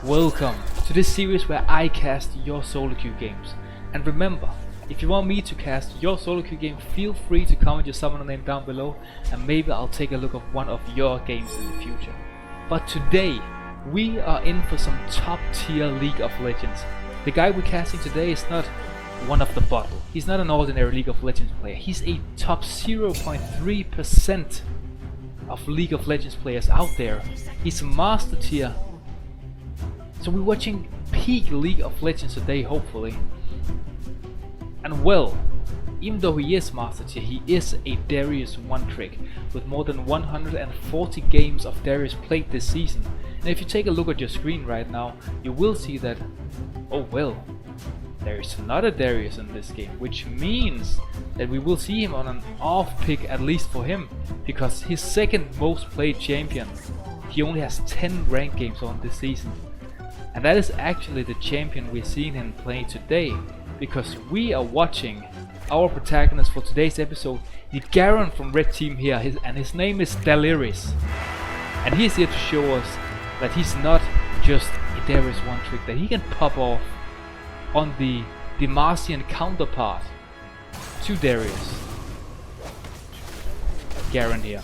Welcome to this series where I cast your solo queue games. And remember, if you want me to cast your solo queue game, feel free to comment your summoner name down below and maybe I'll take a look at one of your games in the future. But today, we are in for some top tier League of Legends. The guy we're casting today is not one of the bottle. He's not an ordinary League of Legends player. He's a top 0.3% of League of Legends players out there. He's master tier. So we're watching peak League of Legends today, hopefully. And well, even though he is master tier, he is a Darius one-trick with more than 140 games of Darius played this season. And if you take a look at your screen right now, you will see that, oh well, there is another Darius in this game, which means that we will see him on an off pick, at least for him, because his second most played champion, he only has 10 ranked games on this season. And that is actually the champion we're seeing him playing today, because we are watching our protagonist for today's episode, the Garen from Red Team here, and his name is Delirious. And he's here to show us that he's not just a Darius one-trick, that he can pop off on the Demacian counterpart to Darius. Garen here.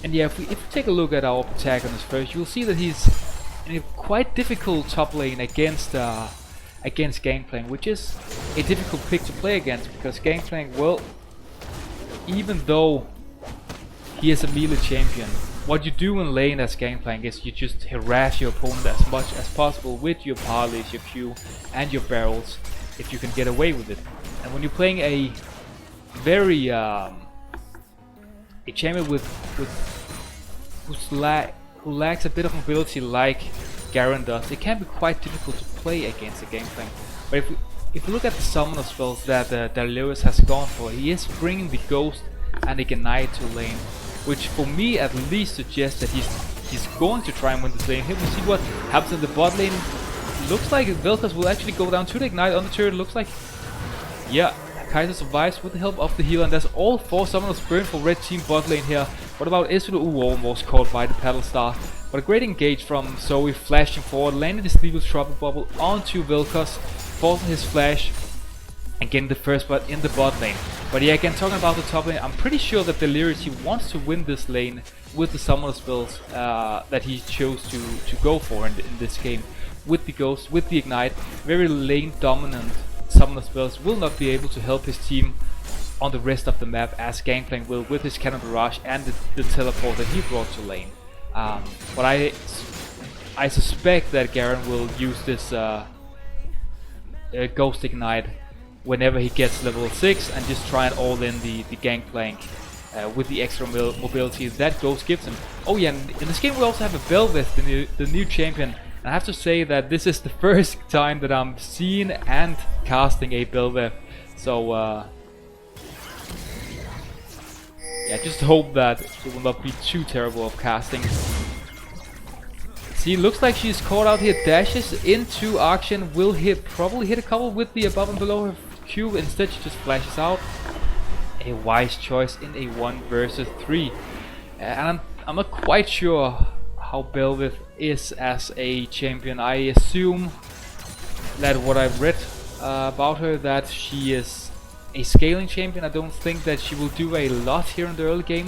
And yeah, if we take a look at our protagonist first, you'll see that he's in a quite difficult top lane against Gangplank, which is a difficult pick to play against, because Gangplank, well, even though he is a melee champion, what you do in lane as Gangplank is you just harass your opponent as much as possible with your parleys, your Q, and your barrels, if you can get away with it. And when you're playing a very a champion who lacks a bit of mobility like Garen does, it can be quite difficult to play against a Gangplank. But if you look at the summoner spells that Delirious has gone for, he is bringing the Ghost and the Ignite to lane, which for me at least suggests that he's going to try and win this lane. Here we see what happens in the bot lane. Looks like Vel'Koz will actually go down to the Ignite on the turret. Looks like, yeah, Kaiser survives with the help of the healer, and that's all 4 summoners burned for Red Team bot lane here. What about Ezreal? Ooh, almost caught by the Paddle Star. But a great engage from Zoe, flashing forward, landing this Lethal Trouble Bubble onto Vel'Koz, forcing his flash, and getting the first blood in the bot lane. But yeah, again, talking about the top lane, I'm pretty sure that Delirious, he wants to win this lane with the summoner spells that he chose to go for in this game. With the Ghost, with the Ignite, very lane dominant summoner spells will not be able to help his team on the rest of the map, as Gangplank will with his Cannon Barrage and the teleport that he brought to lane. But I suspect that Garen will use this Ghost Ignite whenever he gets level 6 and just try and all in the Gangplank with the extra mobility that Ghost gives him. Oh yeah, and in this game we also have a Bel'Veth, the new champion. And I have to say that this is the first time that I'm seeing and casting a Bel'Veth. So yeah, just hope that it will not be too terrible of casting. See, looks like she's caught out here, dashes into Action, will probably hit a couple with the above and below her Q. Instead she just flashes out. A wise choice in a 1 versus 3. And I'm not quite sure how Bel'Veth is as a champion. I assume that what I've read about her, that she is a scaling champion. I don't think that she will do a lot here in the early game,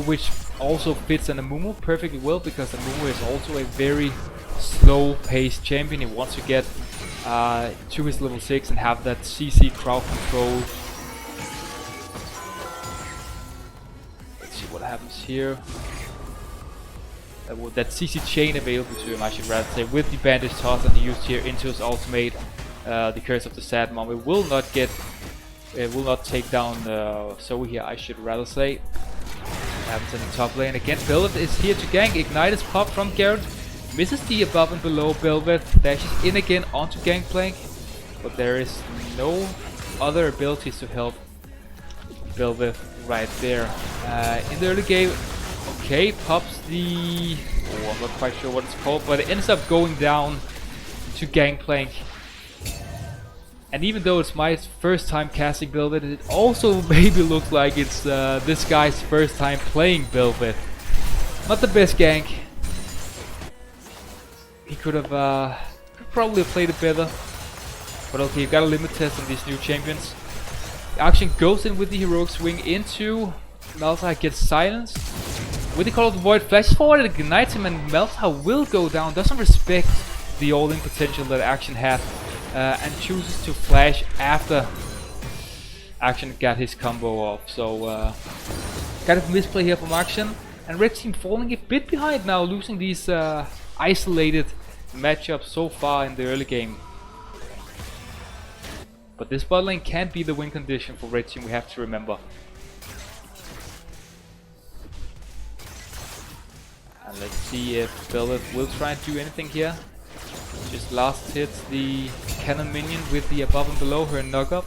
which also fits an Amumu perfectly well, because Amumu is also a very slow-paced champion. He wants to get to his level 6 and have that CC crowd control. Let's see what happens here. That CC chain available to him, I should rather say, with the bandage toss and used here into his ultimate, the Curse of the Sad Mom. It will not take down Zoe here, I should rather say. Happens in the top lane again. Bel'Veth is here to gank. Ignite is popped from Garen. Misses the above and below. Bel'Veth dashes in again onto Gangplank, but there is no other abilities to help Bel'Veth right there. In the early game, okay, pops the... oh, I'm not quite sure what it's called, but it ends up going down to Gangplank. And even though it's my first time casting Bel'Veth, it also maybe looks like it's this guy's first time playing Bel'Veth. Not the best gank. he could have probably played it better. But okay, you've got a limit test on these new champions. Action goes in with the heroic swing into Malzahar, gets silenced. With the Call of the Void, flashes forward, it ignites him, and Malzahar will go down. Doesn't respect the all-in potential that Action had, and chooses to flash after Action got his combo off. So kind of misplay here from Action, and Red Team falling a bit behind now, losing these isolated matchups so far in the early game. But this bot lane can't be the win condition for Red Team, we have to remember. And let's see if Belith will try and do anything here. Just last hits the cannon minion with the above and below her knock up.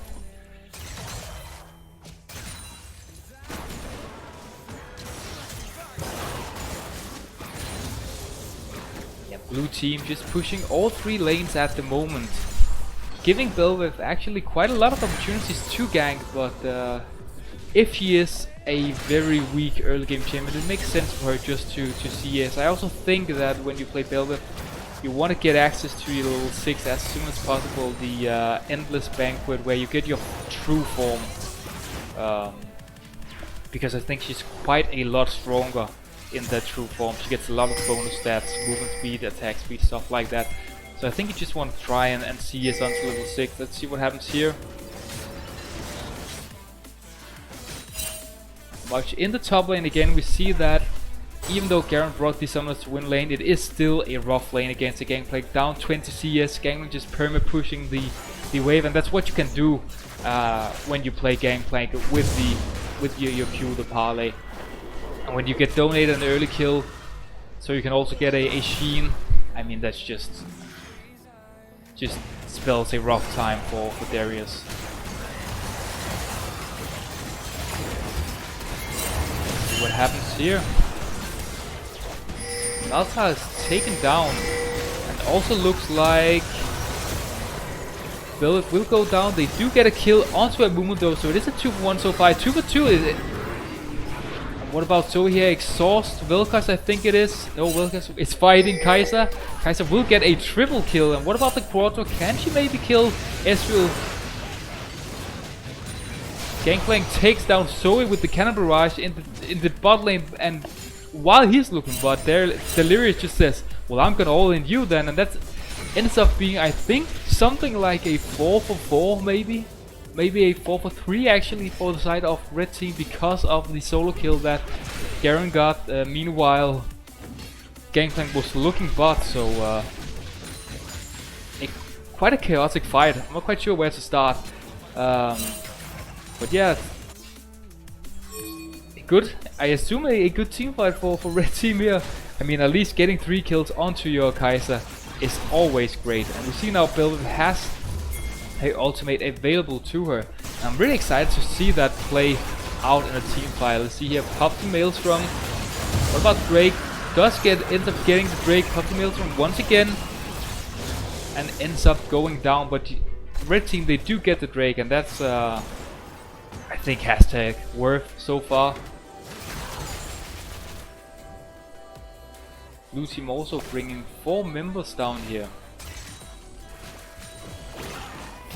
Yeah, blue team just pushing all three lanes at the moment, giving Belith actually quite a lot of opportunities to gank, but if he is a very weak early game champion, it makes sense for her just to CS. I also think that when you play Belith, you want to get access to your level 6 as soon as possible, the Endless Banquet, where you get your true form, because I think she's quite a lot stronger in that true form. She gets a lot of bonus stats, movement speed, attack speed, stuff like that. So I think you just want to try and CS onto level 6. Let's see what happens here. Much in the top lane again, we see that even though Garen brought these summoners to win lane, it is still a rough lane against the Gangplank. Down 20 CS, Gangplank just perma pushing the wave, and that's what you can do when you play Gangplank with your Q, the parlay. And when you get donated an early kill, so you can also get a Sheen, I mean that's just spells a rough time for Darius. See what happens here. Malzahar is taken down, and also looks like Belith will go down. They do get a kill onto Amumu though, so it is a 2-for-1 so far. 2-for-2 is it. What about Zoe here? Exhaust Vel'Koz, I think it is. No, Vel'Koz is fighting Kai'Sa. Kai'Sa will get a triple kill. And what about the Quadro? Can she maybe kill Ezreal? Gangplank takes down Zoe with the Cannon Barrage in the bot lane, and while he's looking bot there, Delirious just says, well, I'm gonna all in you then, and that ends up being, I think, something like a 4-for-4 maybe? Maybe a 4-for-3 actually for the side of Red Team, because of the solo kill that Garen got. Meanwhile, Gangplank was looking bot, so quite a chaotic fight. I'm not quite sure where to start. But yeah, I assume a good team fight for Red Team here. I mean, at least getting 3 kills onto your Kai'Sa is always great. And we see now Belith has her ultimate available to her. I'm really excited to see that play out in a team fight. Let's see here, Pop the Maelstrom. What about Drake? Ends up getting the Drake, Pop the Maelstrom once again, and ends up going down. But Red Team, they do get the Drake, and that's I think hashtag worth so far. Blue Team also bringing 4 members down here.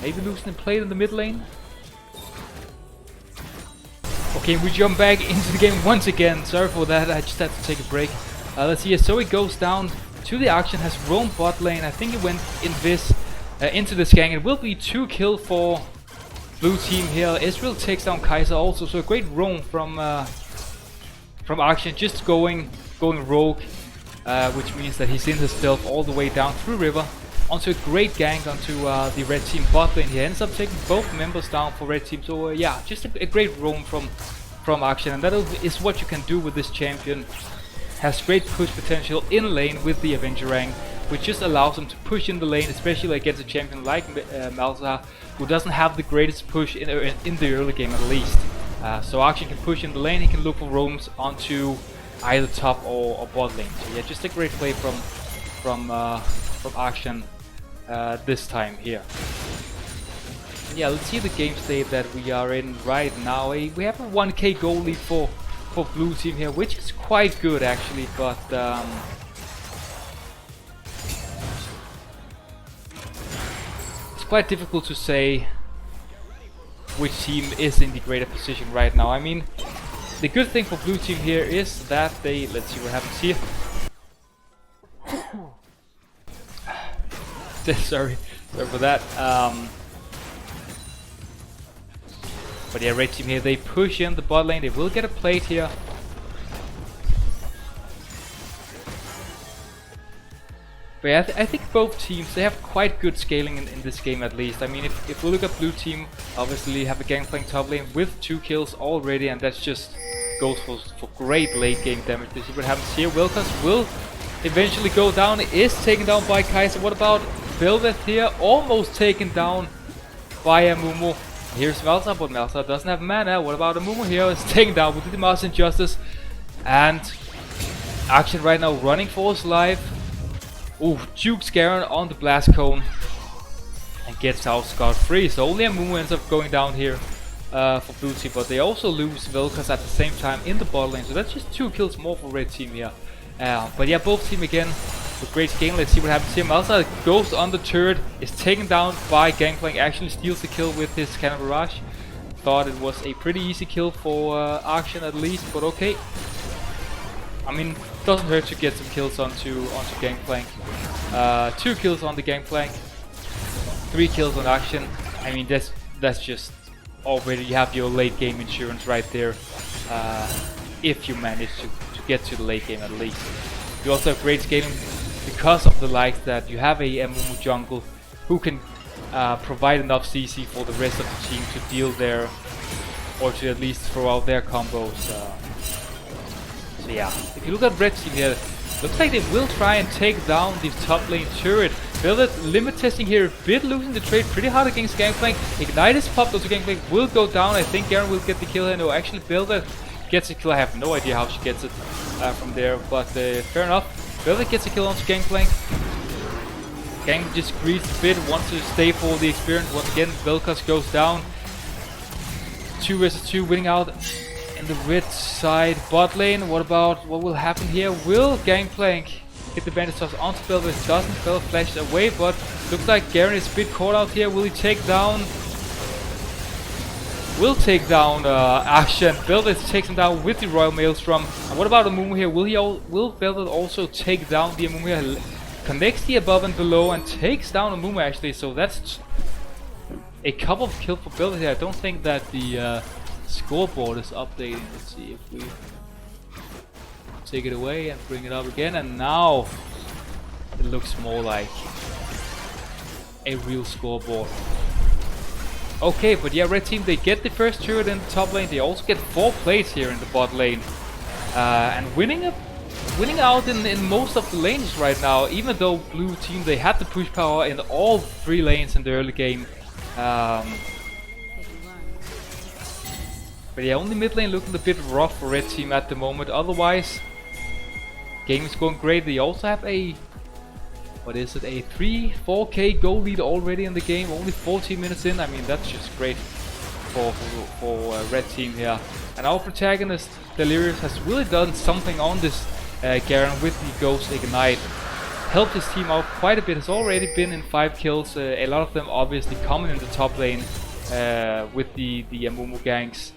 Maybe losing play in the mid lane. Okay, we jump back into the game once again. Sorry for that, I just had to take a break. Let's see here, so it goes down to the action, has roamed bot lane. I think it went in this into the gang. It will be 2 kills for Blue Team here. Ezreal takes down Kai'Sa also, so a great roam from Akshan, just going rogue, which means that he's in his stealth all the way down through river onto a great gank onto the Red Team bot lane. He ends up taking both members down for Red Team, so yeah, just a great roam from Akshan, and that is what you can do with this champion. Has great push potential in lane with the Avenger rank, which just allows him to push in the lane, especially against a champion like Malzahar, who doesn't have the greatest push in the early game at least. So Akshan can push in the lane, he can look for roams onto either top or bot lane. So yeah, just a great play from Akshan this time here. And yeah, let's see the game state that we are in right now. We have a 1k goal lead for Blue Team here, which is quite good actually, but quite difficult to say which team is in the greater position right now. I mean, the good thing for blue team here is that they, let's see what happens here. sorry for that. But yeah, red team here, they push in the bot lane. They will get a plate here. But yeah, I think both teams, they have quite good scaling in this game at least. I mean, if we look at blue team, obviously have a Gangplank top lane with 2 kills already, and that's just goes for great late game damage. This is what happens here. Wilkas will eventually go down, is taken down by Kai'Sa. What about Velvet here? Almost taken down by Amumu. Here's Malta, but Malta doesn't have mana. What about Amumu here? Is taken down with the Mars Injustice. And Action right now running for his life. Ooh, jukes Garen on the blast cone and gets out scot-free. So only Amumu ends up going down here for blue team, but they also lose Velkas at the same time in the bot lane. So that's just 2 kills more for red team here. But yeah, both team again with great scaling. Let's see what happens here. Malsa goes on the turret, is taken down by Gangplank, actually steals the kill with his Cannon Barrage. Thought it was a pretty easy kill for Action at least, but okay. I mean, doesn't hurt to get some kills onto Gangplank. 2 kills on the Gangplank, 3 kills on Action. I mean, that's just already, you have your late game insurance right there. If you manage to get to the late game at least. You also have great scaling because of the likes that you have a Amumu jungle who can provide enough CC for the rest of the team to deal their, or to at least throw out their combos. So yeah, if you look at red team here, looks like they will try and take down the top lane turret. Velvet limit testing here a bit, losing the trade pretty hard against Gangplank. Ignite is popped, also Gangplank will go down. I think Garen will get the kill here. No, actually Velvet gets a kill. I have no idea how she gets it from there, but fair enough. Velvet gets a kill onto Gangplank. Gang just greased a bit, wants to stay for the experience. Once again, Velkas goes down. 2 versus 2, winning out in the red side bot lane. What will happen here? Will Gangplank get the bandage toss onto Velvet? Doesn't. Velvet flashes away, but looks like Garen is a bit caught out here. Will he take down? Will take down Action. Velvet takes him down with the Royal Maelstrom. And what about Amumu here? Will Velvet also take down the Amumu here? Connects the above and below and takes down Amumu actually. So that's a couple of kills for Velvet here. I don't think that the scoreboard is updating. Let's see if we take it away and bring it up again. And now it looks more like a real scoreboard. Okay, but yeah, red team, they get the first turret in the top lane. They also get 4 plates here in the bot lane. And winning out in most of the lanes right now, even though blue team, they had the push power in all 3 lanes in the early game. But yeah, only mid lane looking a bit rough for red team at the moment. Otherwise, game is going great. They also have a, what is it, a 4k goal lead already in the game, only 14 minutes in. I mean, that's just great for red team here. And our protagonist, Delirious, has really done something on this Garen with the Ghost Ignite. Helped his team out quite a bit, has already been in 5 kills, a lot of them obviously coming in the top lane with the Amumu ganks.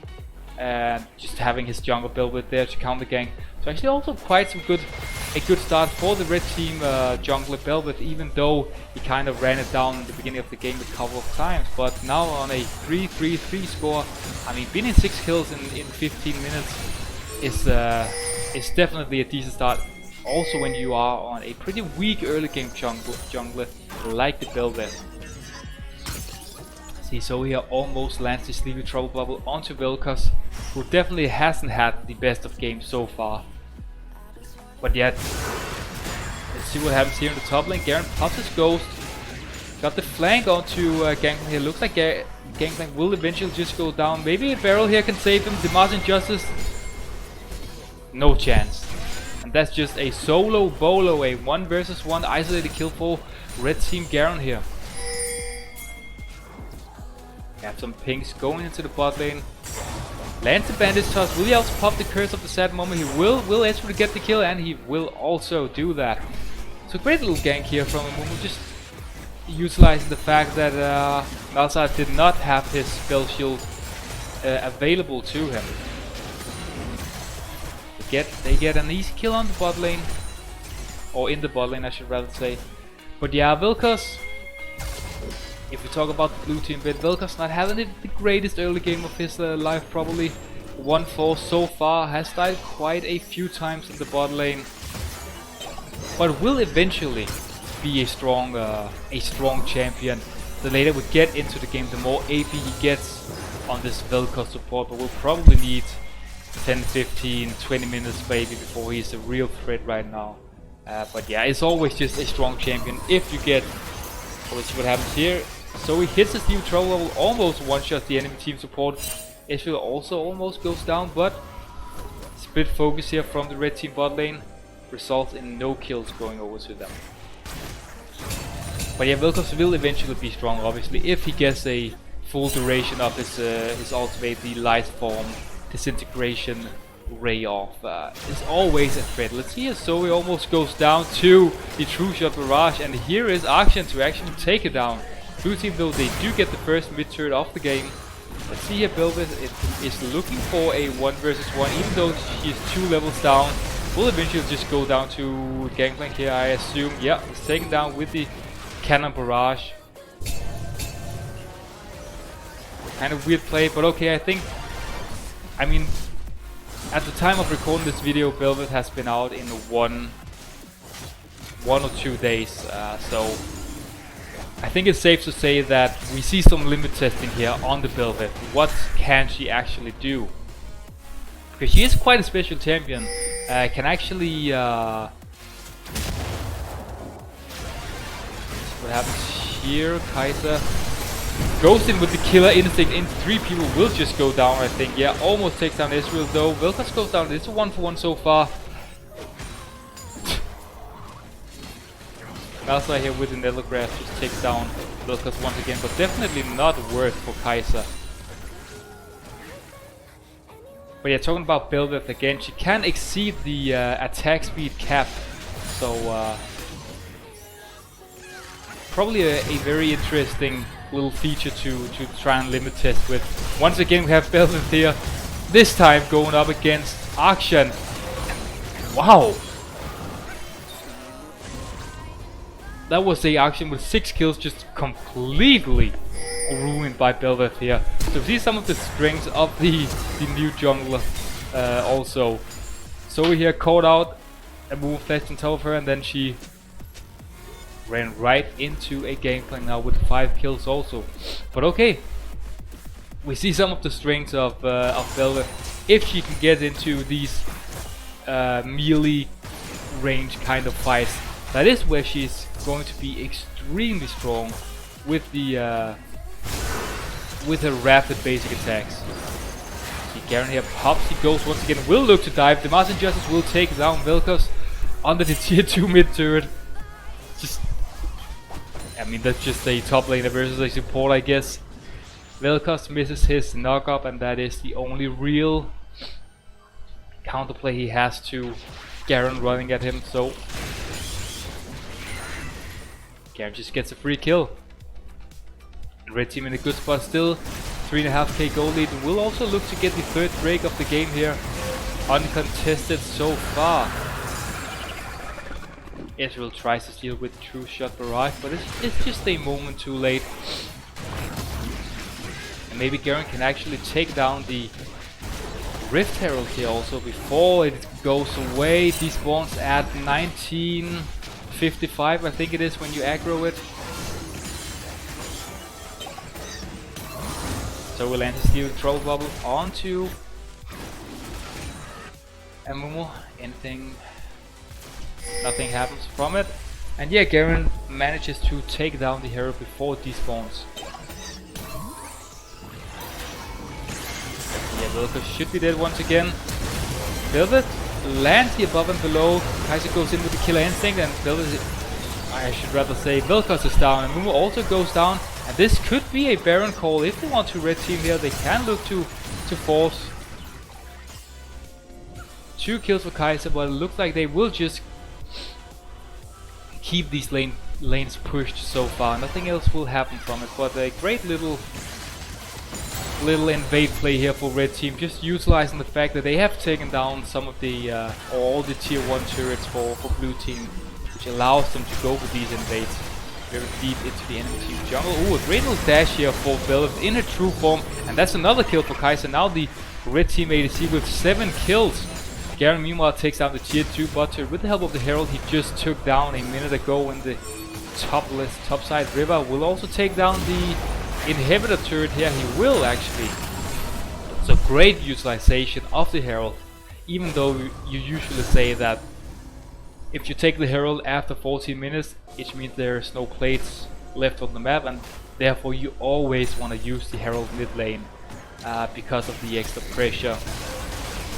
And just having his jungle build with there to counter gank. So actually also quite a good start for the red team jungler Velvet, even though he kind of ran it down in the beginning of the game a couple of times. But now on a 3-3-3 score, I mean, being in 6 kills in 15 minutes is definitely a decent start. Also when you are on a pretty weak early game jungler like the Velvet. See, so here almost lands the Sleepy Trouble Bubble onto Velkas, who definitely hasn't had the best of games so far. But yet, let's see what happens here in the top lane. Garen pops his Ghost, got the flank onto Gangplank here. Looks like Gangplank will eventually just go down. Maybe a barrel here can save him. The Mars Injustice, no chance. And that's just a solo bolo, a 1 versus 1 isolated kill for red team Garen here. Have some pinks going into the bot lane. Lands the bandage toss. Will he also pop the curse of the sad moment? He will actually get the kill, and he will also do that. So great little gank here from Amumu. Just utilizing the fact that Malzahar did not have his spell shield available to him. They get an easy kill on the bot lane, or in the bot lane I should rather say. But yeah, Vilkas, if we talk about the blue team bit, Vilkas not having the greatest early game of his life probably. 1-4 so far, has died quite a few times in the bot lane, but will eventually be a strong champion. The later we get into the game, the more AP he gets on this Vilkas support, but we'll probably need 10, 15, 20 minutes maybe before he's a real threat right now. But yeah, it's always just a strong champion if you get... Let's see what happens here. So he hits his new trouble level, almost one-shot the enemy team support. Israel also almost goes down, but split focus here from the red team bot lane results in no kills going over to them. But yeah, Vilkas will eventually be strong, obviously, if he gets a full duration of his ultimate, the light form disintegration ray off. It's always a threat. Let's see here, Zoe almost goes down to the true shot barrage, and here is Akshan to actually take it down. Blue team though, they do get the first mid turret of the game. Let's see here, Belveth is looking for a 1 versus 1, even though she is 2 levels down. Will eventually just go down to Gangplank here, I assume. Yeah, he's taken down with the cannon barrage. Kind of weird play, but okay, I mean, at the time of recording this video, Belveth has been out in one or 2 days, so I think it's safe to say that we see some limit testing here on the Belveth. What can she actually do? Because she is quite a special champion. Can actually... what happens here? Kai'Sa goes in with the killer instinct, and 3 people will just go down, I think. Yeah, almost takes down Israel though. Vilkas goes down. It's a 1-for-1 so far. Malzahar here with the Nethergraph just takes down Vilkas once again, but definitely not worth for Kai'Sa. But yeah, talking about Belveth again, she can exceed the attack speed cap, so probably a very interesting little feature to try and limit test with. Once again we have Belveth here, this time going up against Akshan. Wow! That was a Akshan with 6 kills, just completely ruined by Belveth here. So see some of the strengths of the new jungler also. So here caught out a move flashed on top of her, and then she ran right into a Gangplank now with 5 kills also. But okay, we see some of the strengths of Belveth. If she can get into these melee range kind of fights, that is where she's going to be extremely strong with the with her rapid basic attacks. See Garen here pops, he goes once again, will look to dive. The Master Justice will take down Vilkas under the tier 2 mid turret. Just, I mean, that's just a top laner versus a support, I guess. Vilkas misses his knock up, and that is the only real counterplay he has to Garen running at him. So Garen just gets a free kill. Red team in a good spot still. 3.5k gold lead. Will also look to get the 3rd break of the game here. Uncontested so far. Israel tries to steal with true shot barrage, but it's just a moment too late. And maybe Garen can actually take down the Rift Herald here also before it goes away. Despawns at 1955, I think it is, when you aggro it. So we'll anti-steal Troll Bubble onto Amumu. Nothing happens from it. And yeah, Garen manages to take down the hero before it despawns. Yeah, Vilkas should be dead once again. Belveth lands here above and below. Kai'Sa goes in with the killer instinct, and Belveth, I should rather say, Vilkas is down. And Mumu also goes down. And this could be a Baron call. If they want to red team here, they can look to force 2 kills for Kai'Sa, but it looks like they will just keep these lane lanes pushed so far. Nothing else will happen from it, but a great little invade play here for red team, just utilizing the fact that they have taken down some of the all the tier 1 turrets for blue team, which allows them to go for these invades very deep into the enemy team jungle. Ooh, a great little dash here for Velvet in her true form, and that's another kill for Kai'Sa. Now the red team ADC with 7 kills. Garen meanwhile takes down the tier 2 bot turret with the help of the Herald he just took down a minute ago in the top side river. Will also take down the inhibitor turret here. He will actually. So great utilization of the Herald, even though you usually say that if you take the Herald after 14 minutes, it means there's no plates left on the map, and therefore you always want to use the Herald mid lane because of the extra pressure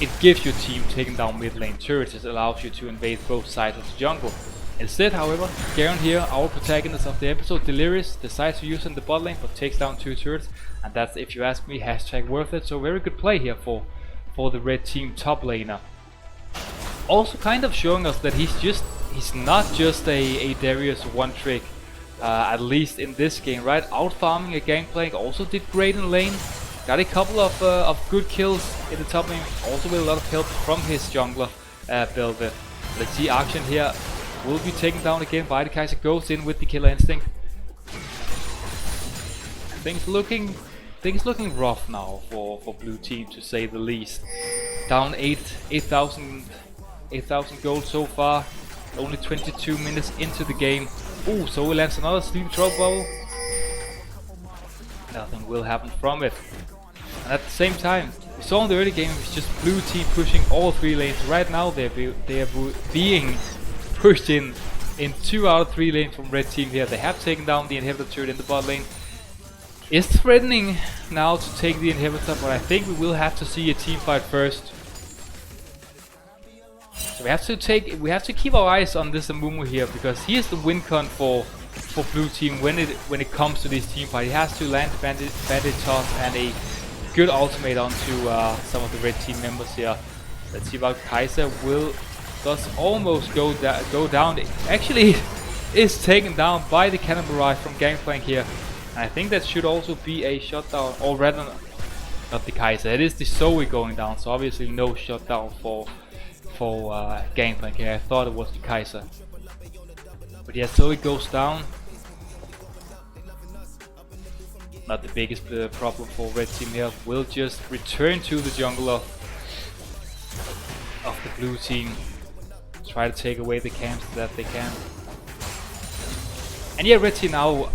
it gives your team taking down mid lane turrets. It allows you to invade both sides of the jungle. Instead, however, Garen here, our protagonist of the episode, Delirious, decides to use in the bot lane but takes down 2 turrets, and that's, if you ask me, hashtag worth it. So very good play here for the red team top laner. Also kind of showing us that he's not just a Darius one trick, at least in this game, right? Out farming a gangplank, also did great in lane, got a couple of good kills in the top lane, also with a lot of help from his jungler Velvet. Let's see, Action here will be taken down again by the Kai'Sa, goes in with the killer instinct. Things looking rough now for blue team, to say the least. Down 8,000 gold so far, only 22 minutes into the game. Ooh, so he lands another sleep trouble bubble. Nothing will happen from it. And at the same time, we saw in the early game it's just blue team pushing all 3 lanes. Right now they are being pushed in 2 out of 3 lanes from red team here. They have taken down the inhibitor turret in the bot lane. Is threatening now to take the inhibitor, but I think we will have to see a team fight first. So we have to keep our eyes on this Amumu here, because he is the win con for blue team when it comes to this team fight. He has to land bandit toss and a good ultimate onto some of the red team members here. Let's see about Kai'Sa. Does almost go down. It actually is taken down by the cannon barrage from Gangplank here. And I think that should also be a shutdown, or rather not the Kai'Sa. It is the Zoe going down, so obviously no shutdown for Gangplank here. I thought it was the Kai'Sa. But yeah, Zoe goes down. Not the biggest problem for red team here. Will just return to the jungle of the blue team. Try to take away the camps that they can. And yeah, red team now,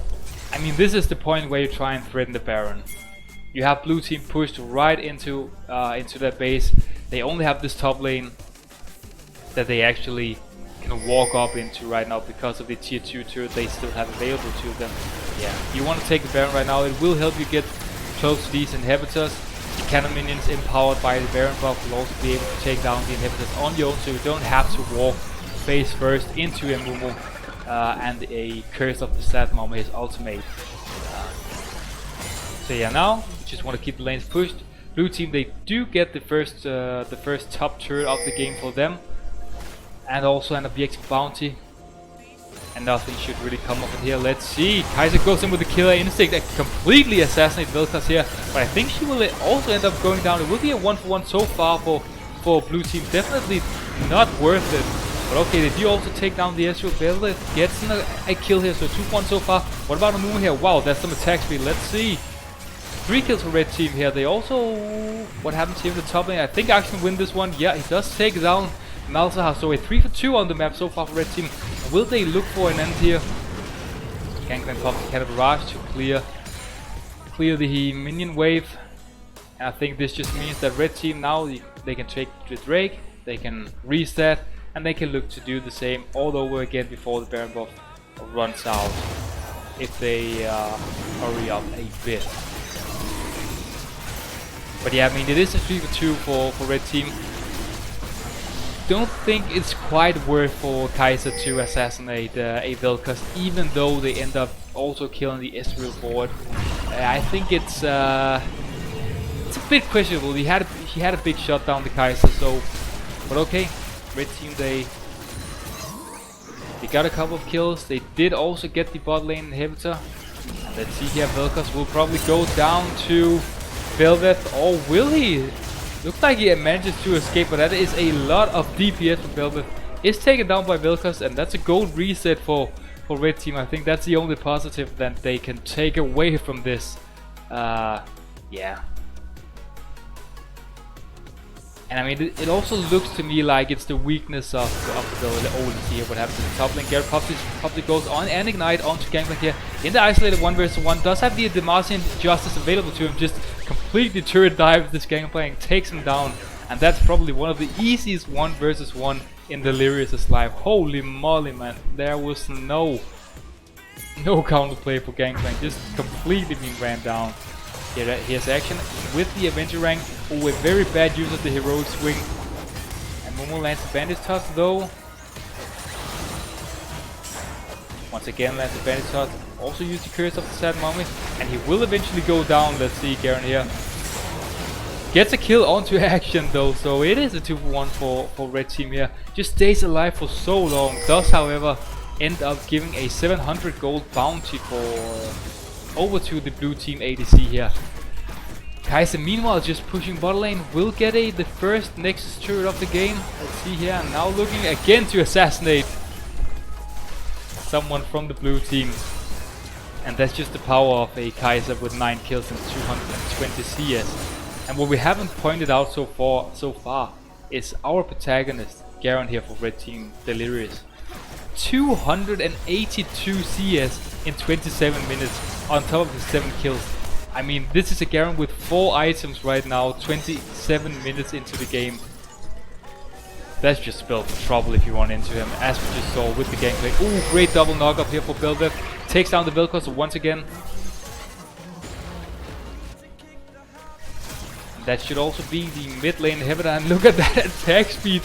I mean, this is the point where you try and threaten the Baron. You have blue team pushed right into their base. They only have this top lane that they actually can walk up into right now because of the tier 2 turret they still have available to them. Yeah, you want to take the Baron right now. It will help you get close to these inhibitors. The cannon minions empowered by the Baron buff will also be able to take down the inhibitors on your own, so you don't have to walk face first into a Mumu and a Curse of the Sad Mama, his ultimate. So yeah, now just want to keep the lanes pushed. Blue team, they do get the first top turret of the game for them, and also an objective bounty. And nothing should really come up in here. Let's see. Kai'Sa goes in with the killer instinct and completely assassinate Velkas here. But I think she will also end up going down. It will be a 1-for-1 so far for blue team. Definitely not worth it. But okay, they do also take down the Ezreal. Velvet gets a kill here, so 2-1 so far. What about Amumu here? Wow, that's some attack speed. Let's see. 3 kills for red team here. They also... What happens here in the top lane? I think I can win this one. Yeah, he does take down Malzahar. So a 3-for-2 on the map so far for red team. Will they look for an end here? Gangplank pops the Cannon Barrage to clear the minion wave. And I think this just means that red team now, they can take the Drake, they can reset, and they can look to do the same all over again before the Baron buff runs out, if they hurry up a bit. But yeah, I mean, it is a 3-for-2 for red team. Don't think it's quite worth for Kai'Sa to assassinate a Velkas, even though they end up also killing the Ezreal board. I think it's a bit questionable. He had a big shutdown, the Kai'Sa, so... But okay, red team, they They got a couple of kills. They did also get the bot lane inhibitor. And let's see here, Vel'Koz will probably go down to Velvet, or will he? Looks like he manages to escape, but that is a lot of DPS for Velvet. Is taken down by Vel'Koz, and that's a gold reset for Red Team. I think that's the only positive that they can take away from this. Yeah. And I mean, it also looks to me like it's the weakness of the oldest here. What happens in the top lane? Garrett probably goes on and Ignite onto Gangplank here. In the isolated 1v1, does have the Demacian Justice available to him. Just completely turret dives this Gangplank, takes him down. And that's probably one of the easiest 1v1 in Delirious' life. Holy moly, man. There was no counterplay for Gangplank. Just completely being ran down. Here's action with the Avenger rank. Oh, a very bad use of the heroic swing. And Momo lands the bandage toss though. Once again lands the bandage toss. Also use the curse of the sad mummy. And he will eventually go down. Let's see, Garen here. Gets a kill onto action though, so it is a 2-for-1 for Red Team here. Just stays alive for so long. Does however end up giving a 700 gold bounty over to the blue team ADC here. Kai'Sa meanwhile just pushing bot lane, will get the first Nexus turret of the game. Let's see here, now looking again to assassinate someone from the blue team. And that's just the power of a Kai'Sa with 9 kills and 220 CS. And what we haven't pointed out so far is our protagonist, Garen here for Red Team Delirious. 282 CS in 27 minutes on top of the 7 kills. I mean, this is a Garen with 4 items right now, 27 minutes into the game. That's just spelled for trouble if you run into him, as we just saw with the gameplay. Ooh, great double knock up here for Bel'Veth. Takes down the Vel'Koz once again. That should also be the mid lane inhibitor, and look at that attack speed.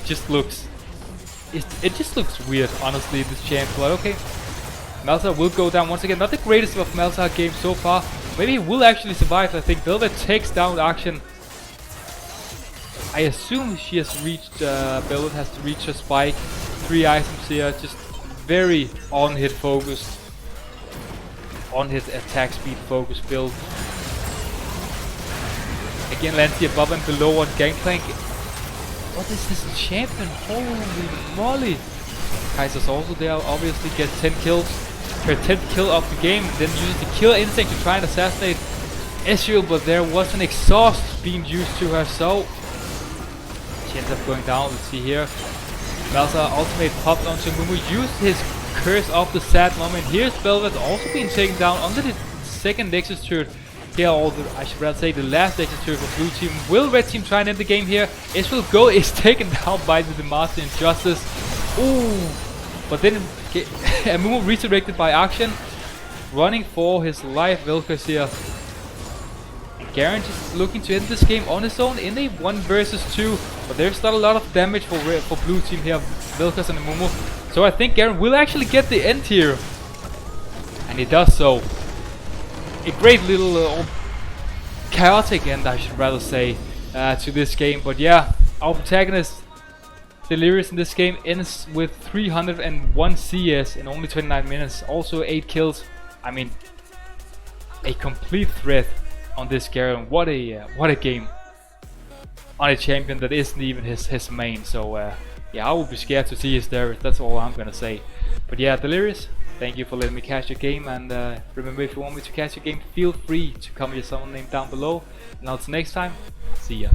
It just looks weird, honestly, this champ. But okay, Malzahar will go down once again. Not the greatest of Malzahar games so far. Maybe he will actually survive. I think Bel'Veth takes down Akshan. I assume she has reached, Bel'Veth has to reach her spike. 3 items here, just very on-hit focused. On-hit attack speed focused build. Again, lands the above and below on Gangplank. What is this champion? Holy moly! Kai'Sa's also there, obviously gets 10 kills. Her 10th kill of the game, then uses the kill instinct to try and assassinate Ezreal, but there was an exhaust being used to her, so she ends up going down. Let's see here. Malzahar ultimate popped onto Mumu, used his curse of the sad moment. Here's Bel'Veth also being taken down under the second Nexus turret. Here, I should rather say the last Nexus turret for blue team. Will Red Team try and end the game here? Ezreal Go is taken down by the Demacian Justice. Ooh, but then Mumu resurrected by Akshan, running for his life. Vel'Koz here. And Garen just looking to end this game on his own in a 1 versus 2. But there's not a lot of damage for blue team here, Vel'Koz and Mumu. So I think Garen will actually get the end here. And he does so. A great little chaotic end, I should rather say, to this game. But yeah, our protagonist Delirious in this game ends with 301 CS in only 29 minutes. Also 8 kills. I mean, a complete threat on this Garen. What a game on a champion that isn't even his main. So yeah, I would be scared to see his there. That's all I'm gonna say. But yeah, Delirious, thank you for letting me catch your game, and remember, if you want me to catch your game, feel free to comment your summon name down below. And until next time, see ya.